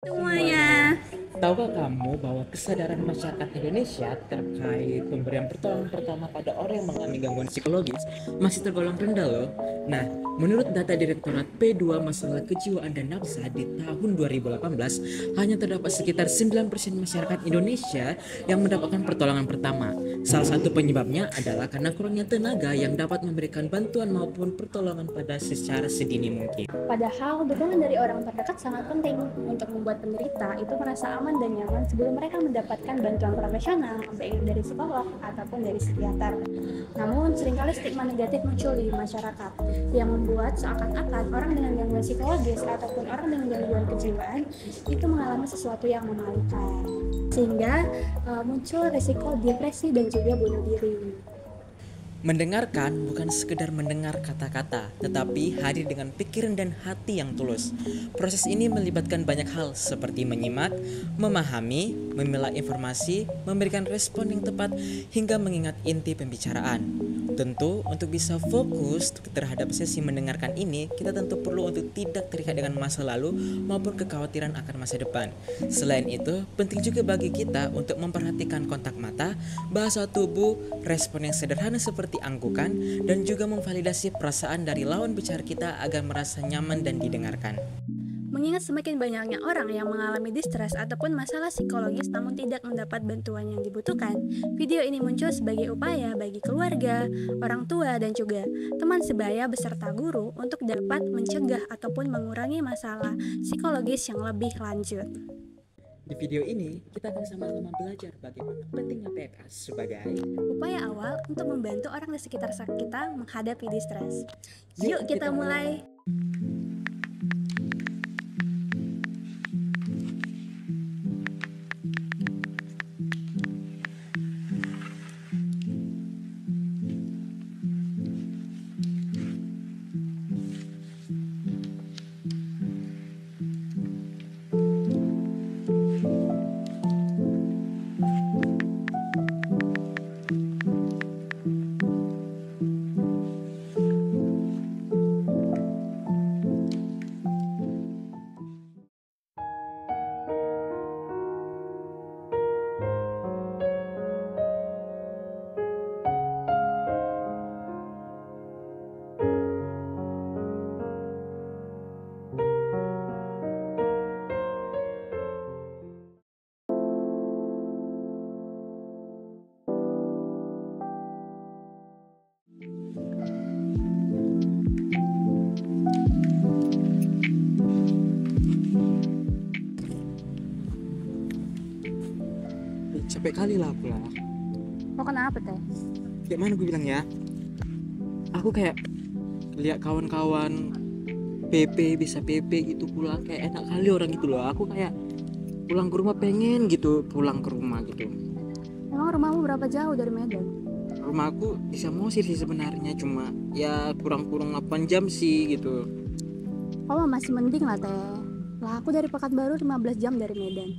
Semuanya. Tahukah kamu bahwa kesadaran masyarakat Indonesia terkait pemberian pertolongan pertama pada orang yang mengalami gangguan psikologis masih tergolong rendah loh. Nah, menurut data Direktorat P2 Masalah Kejiwaan dan Nafsa di tahun 2018, hanya terdapat sekitar 9% masyarakat Indonesia yang mendapatkan pertolongan pertama. Salah satu penyebabnya adalah karena kurangnya tenaga yang dapat memberikan bantuan maupun pertolongan pada secara sedini mungkin. Padahal dukungan dari orang terdekat sangat penting untuk membuat penderita itu merasa aman dan nyaman sebelum mereka mendapatkan bantuan profesional, baik dari psikolog ataupun dari psikiater. Namun, seringkali stigma negatif muncul di masyarakat yang membuat seakan-akan orang dengan gangguan psikologis ataupun orang dengan gangguan kejiwaan itu mengalami sesuatu yang memalukan. Sehingga muncul risiko depresi dan juga bunuh diri. Mendengarkan bukan sekedar mendengar kata-kata, tetapi hadir dengan pikiran dan hati yang tulus. Proses ini melibatkan banyak hal seperti menyimak, memahami, memilah informasi, memberikan respon yang tepat, hingga mengingat inti pembicaraan. Tentu, untuk bisa fokus terhadap sesi mendengarkan ini, kita tentu perlu untuk tidak terikat dengan masa lalu maupun kekhawatiran akan masa depan. Selain itu, penting juga bagi kita untuk memperhatikan kontak mata, bahasa tubuh, respon yang sederhana seperti anggukan, dan juga memvalidasi perasaan dari lawan bicara kita agar merasa nyaman dan didengarkan. Mengingat semakin banyaknya orang yang mengalami distres ataupun masalah psikologis namun tidak mendapat bantuan yang dibutuhkan, video ini muncul sebagai upaya bagi keluarga, orang tua, dan juga teman sebaya beserta guru untuk dapat mencegah ataupun mengurangi masalah psikologis yang lebih lanjut. Di video ini, kita akan sama-sama belajar bagaimana pentingnya PMS sebagai Upaya awal untuk membantu orang di sekitar kita menghadapi distres. Yuk Yuk kita kita mulai. mulai. Capek kali lah aku lah. Mau kenapa teh? Kayak mana gue bilang ya? Aku kayak lihat kawan-kawan PP bisa PP gitu pulang kayak enak kali orang gitu loh. Aku kayak pulang ke rumah pengen gitu pulang ke rumah gitu. Emang rumahmu berapa jauh dari Medan? Rumahku di Samosir sih sebenarnya, cuma ya kurang-kurang 8 jam sih gitu. Oh masih mending lah teh. Lah aku dari Pekanbaru 15 jam dari Medan.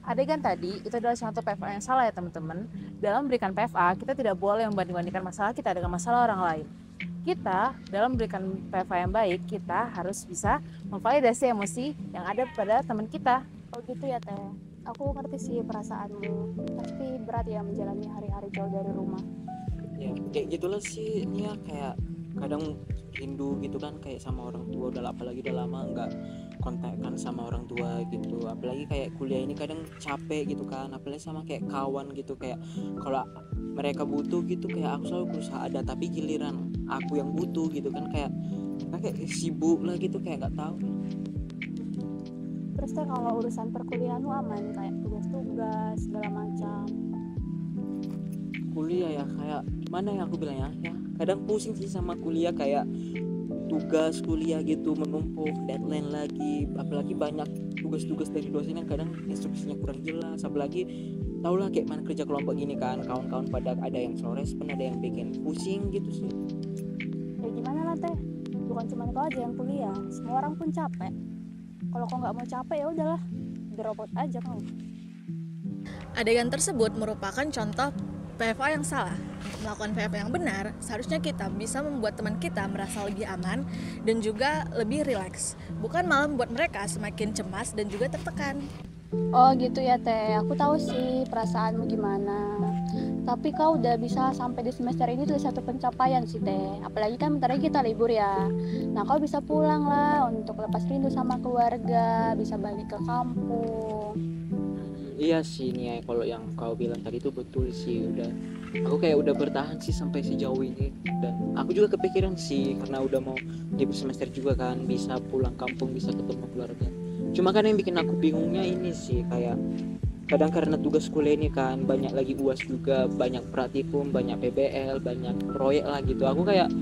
Adegan tadi itu adalah contoh PFA yang salah ya teman-teman. Dalam memberikan PFA, kita tidak boleh membanding-bandingkan masalah kita dengan masalah orang lain. Kita dalam memberikan PFA yang baik, kita harus bisa memvalidasi emosi yang ada pada teman kita. Oh gitu ya teh. Aku ngerti sih perasaanmu. Pasti berat ya menjalani hari-hari jauh dari rumah. Ya kayak gitulah sih ya, kayak kadang rindu gitu kan kayak sama orang tua, udah apalagi udah lama nggak kontakkan sama orang tua gitu, apalagi kayak kuliah ini kadang capek gitu kan, apalagi sama kayak kawan gitu, kayak kalau mereka butuh gitu kayak aku selalu berusaha ada, tapi giliran aku yang butuh gitu kan kayak sibuk lah gitu, kayak nggak tahu. Terus teh kalau urusan perkuliahanmu aman kayak tugas-tugas segala macam. Kuliah ya kayak mana yang aku bilang ya kadang pusing sih sama kuliah, kayak tugas kuliah gitu menumpuk, deadline lagi, apalagi banyak tugas-tugas dari dosen yang kadang instruksinya kurang jelas, apalagi tau lah kayak mana kerja kelompok gini kan, kawan-kawan pada ada yang slow respon, ada yang bikin pusing gitu sih. Ya gimana lah teh? Bukan cuma kau aja yang kuliah, semua orang pun capek. Kalau kau nggak mau capek ya udahlah, drop out aja kau. Adegan tersebut merupakan contoh PFA yang salah. Melakukan PFA yang benar, seharusnya kita bisa membuat teman kita merasa lebih aman dan juga lebih rileks, bukan malah membuat mereka semakin cemas dan juga tertekan. Oh gitu ya Teh, aku tahu sih perasaanmu gimana. Tapi kau udah bisa sampai di semester ini tuh satu pencapaian sih Teh. Apalagi kan bentar lagi kita libur ya. Nah kau bisa pulang lah untuk lepas rindu sama keluarga, bisa balik ke kampung. Iya sih Nia, kalau yang kau bilang tadi itu betul sih. Aku kayak udah bertahan sih sampai sejauh ini, dan aku juga kepikiran sih karena udah mau libur semester juga kan, bisa pulang kampung, bisa ketemu keluarga. Cuma kan yang bikin aku bingungnya ini sih, kayak kadang karena tugas kuliah ini kan banyak lagi UAS juga, banyak praktikum, banyak PBL, banyak proyek lah gitu. Aku kayak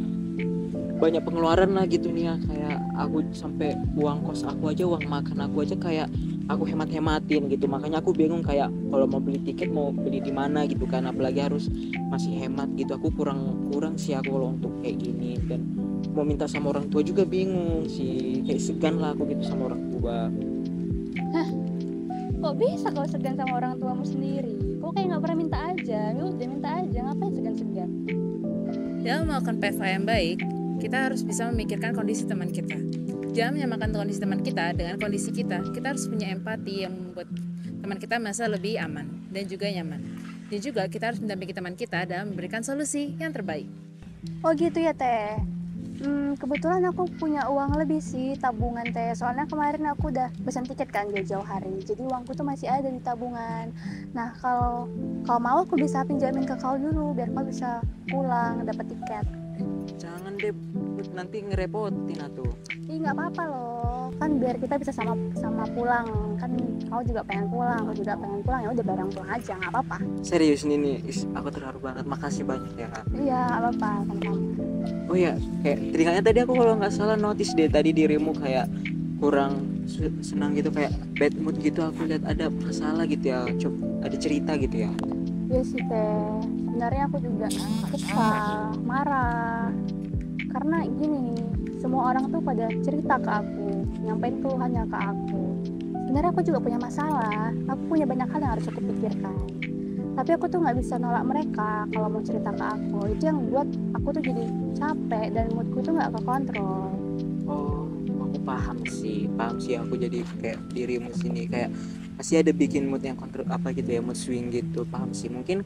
banyak pengeluaran lah gitu nih ya, kayak aku sampai uang kos aku aja, uang makan aku aja kayak aku hemat-hematin gitu. Makanya aku bingung kayak kalau mau beli tiket mau beli di mana gitu kan, apalagi harus masih hemat gitu. Aku kurang sih aku kalau untuk kayak gini, dan mau minta sama orang tua juga bingung sih, kayak segan lah aku gitu sama orang tua. Kok bisa kau segan sama orang tuamu sendiri? Kok kayak nggak pernah minta aja? Ya udah minta aja, ngapain segan-segan? Dalam melakukan PFA yang baik, kita harus bisa memikirkan kondisi teman kita. Jangan menyamakan kondisi teman kita dengan kondisi kita. Kita harus punya empati yang membuat teman kita merasa lebih aman dan juga nyaman. Dan juga kita harus mendampingi teman kita dalam memberikan solusi yang terbaik. Oh gitu ya Teh. Kebetulan aku punya uang lebih sih tabungan Teh. Soalnya kemarin aku udah pesan tiket kan jauh-jauh hari. Jadi uangku tuh masih ada di tabungan. Nah kalau kau mau aku bisa pinjamin ke kau dulu biar kau bisa pulang dapat tiket. Jangan deh, nanti ngerepotin atuh. Ih nggak apa-apa loh. Kan biar kita bisa sama pulang. Kan kau juga pengen pulang, aku juga pengen pulang. Ya udah bareng pulang aja, nggak apa-apa. Serius nih, aku terharu banget. Makasih banyak ya Kak. Iya nggak apa-apa sama-sama. Oh ya, kayak teringatnya tadi aku kalau nggak salah notice deh tadi dirimu kayak kurang senang gitu, kayak bad mood gitu. Aku lihat ada masalah gitu ya, ada cerita gitu ya. Iya sih Teh. Sebenarnya aku juga kesal, marah. Karena gini, semua orang tuh pada cerita ke aku, nyampein keluhannya ke aku. Sebenarnya aku juga punya masalah, aku punya banyak hal yang harus aku pikirkan. Tapi aku tuh nggak bisa nolak mereka kalau mau cerita ke aku. Itu yang buat aku tuh jadi capek dan moodku tuh nggak kekontrol. Oh, aku paham sih aku jadi kayak dirimu sini kayak pasti ada bikin mood yang kontrol apa gitu ya, mood swing gitu. Paham sih, mungkin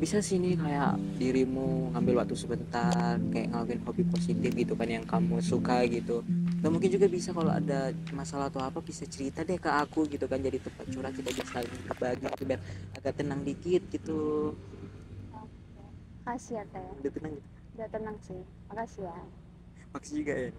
bisa sih nih kayak dirimu ngambil waktu sebentar kayak ngelakuin hobi positif gitu kan yang kamu suka gitu. Dan mungkin juga bisa kalau ada masalah atau apa bisa cerita deh ke aku gitu kan, jadi tempat curhat, kita bisa saling berbagi gitu, biar agak tenang dikit gitu. Makasih ya Teh, Udah tenang gitu. udah tenang sih. Makasih ya. Makasih juga ya.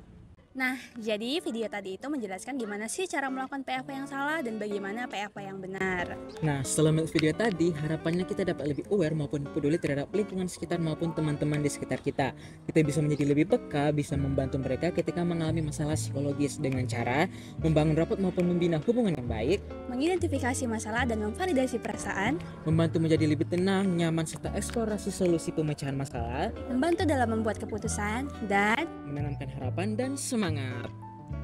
Nah, jadi video tadi itu menjelaskan gimana sih cara melakukan PFA yang salah dan bagaimana PFA yang benar. Nah, setelah melihat video tadi, harapannya kita dapat lebih aware maupun peduli terhadap lingkungan sekitar maupun teman-teman di sekitar kita. Kita bisa menjadi lebih peka, bisa membantu mereka ketika mengalami masalah psikologis dengan cara membangun rapat maupun membina hubungan yang baik, Mengidentifikasi masalah dan memvalidasi perasaan, membantu menjadi lebih tenang, nyaman, serta eksplorasi solusi pemecahan masalah, membantu dalam membuat keputusan, dan menanamkan harapan dan semangat.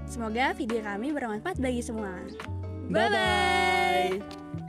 semoga video kami bermanfaat bagi semua. Bye-bye!